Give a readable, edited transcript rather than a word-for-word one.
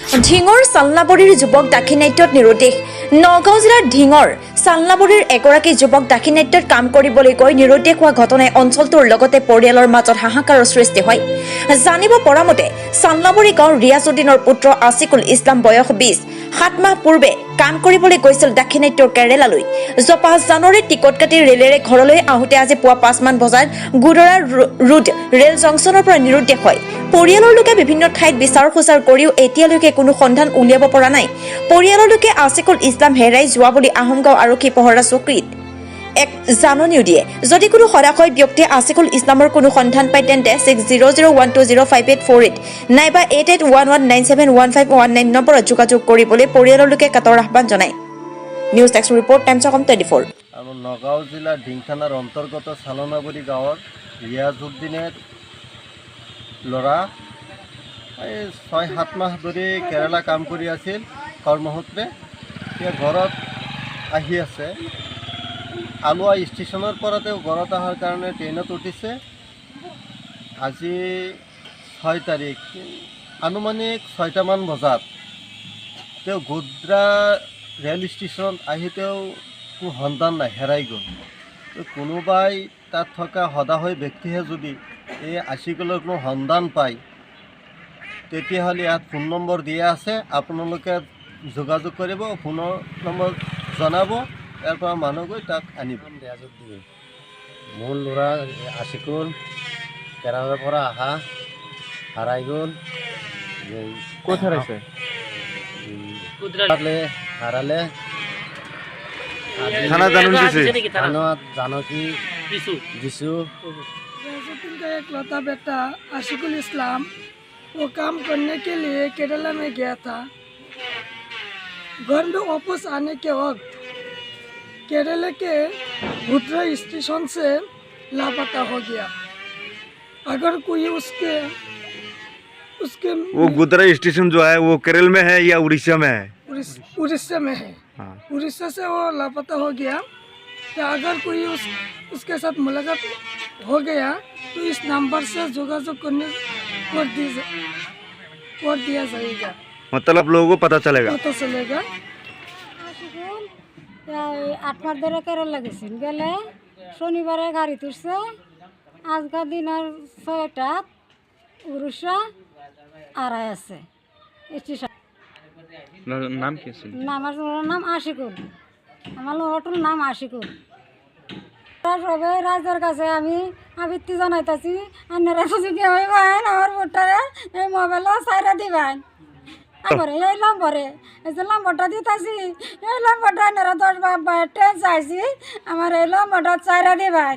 ঢিঙৰ চালনাবৰীৰ যুৱক দাক্ষিণাত্যত নিৰুদ্দেশ। নগাঁও জিলাৰ ঢিঙৰ চালনাবৰীৰ এগৰাকী যুৱক দাক্ষিণাত্যত কাম কৰিবলৈ গৈ নিৰুদ্দেশ হোৱা ঘটনাই অঞ্চলটোৰ লগতে পৰিয়ালৰ মাজত হাহাকাৰৰ সৃষ্টি হয়। জানিব পৰা মতে চালনাবৰী গাঁৱৰ ৰিয়াজউদ্দিনৰ পুত্ৰ আছিকুল ইছলাম বয়স 20 7 মাহ পূৰ্বে কাম কৰিবলৈ গৈছিল দাক্ষিণাত্যৰ কেৰেলালৈ। যোৱা 5 জানুৱাৰীত টিকট কাটি ৰেলেৰে ঘৰলৈ আহোঁতে আজি পুৱা 5 মান বজাত গুডৰা ৰোড ৰেল জংচনৰ পৰা নিৰুদ্দেশ হয়। পৰিয়ালৰ লোকে বিভিন্ন ঠাইত বিচাৰ খোচাৰ কৰিও এতিয়ালৈকে কোনো সন্ধান উলিয়াব পৰা নাই। পৰিয়ালৰ লোকে আছিকুল ইছলাম হেৰাই যোৱা বুলি আহোমগাঁও আৰক্ষী পহৰা চকীত এক জাননীও দিয়ে। যদি কোনো সদাশয় ব্যক্তিয়ে আছিকুল ইছলামৰ কোনো সন্ধান পায় তেন্তে 6001205848 নাইবা 8811971519 নম্বৰত যোগাযোগ কৰিবলৈ পৰিয়ালৰ লোকে কাটৰ আহ্বান জনায়। News desk report times of 24। আৰু নগাঁও জিলাৰ ডিং থানাৰ অন্তৰ্গত চালনাবৰী গাঁৱৰ ৰিয়াজউদ্দিনৰ ল'ৰা 6-7 মাহ ধৰি কেৰেলা কাম কৰি আছিল কৰ্মসূত্ৰে। এতিয়া ঘৰত আহি আছে। আলোৱা ষ্টেচনৰ পৰা তেওঁ ঘৰত অহাৰ কাৰণে ট্ৰেইনত উঠিছে। আজি 6 তাৰিখ আনুমানিক 6টামান বজাত তেওঁ গুডৰা ৰেল ষ্টেচনত আহি তেওঁ কোনো সন্ধান নাই, হেৰাই গ'ল। কোনোবাই তাত থকা সদাশয় ব্যক্তিহে যদি এই আছিকুলৰ কোনো সন্ধান পায় তেতিয়াহ'লে ইয়াত ফোন নম্বৰ দিয়া আছে, আপোনালোকে যোগাযোগ কৰিব, ফোনৰ নম্বৰ জনাব, ইয়াৰ পৰা মানুহ গৈ তাক আনিব। মোৰ ল'ৰা আছিকুল কেৰালাৰ পৰা অহা হেৰাই গ'ল। ক'ত হেৰাইছে? হাৰালে থানা জাননী দিছে? जानकी दिसू। रियाजुद्दीन का एक लौता बेटा आशिकुल इस्लाम वो काम करने के लिए केरला में गया था। घर में वापस आने के वक्त केरला के गुडरा स्टेशन से लापता हो गया। अगर कोई उसके वो गुडरा स्टेशन जो है वो केरल में है या उड़ीसा में है? उड़ीसा में है। हाँ। उड़ीसा से वो लापता हो गया। तो अगर कोई उसके साथ मुलाकात हो गया तो इस नंबर से जोगाजोग करने कर दिया जाएगा, मतलब लोगों को पता चलेगा। पता चलेगा। আশিকুল 8 মাস ধরে কেরালা গেছেন, গেলে শনিবারে গাড়ি তুলছে। আজকাল দিনের 6টাত উড়িষ্যা আড়াই আছে স্টেশন। নাম কি আছে? আমার নাম আশিকুল, আমার লোকটার নাম আশিকুল। সবে রাজার কাছে আমি আবৃত্তি জানাইতেছি, আপনারা যদি কেউ পান আমার ভোটারে এই মোবাইলও সাইরা দিবেন। আমার এই নম্বরে এই যে নম্বরটা দিতেছি, এই নম্বরটা আপনারা 10 বার চাইছি, আমার এই নম্বরটা সাইরা দিবেন।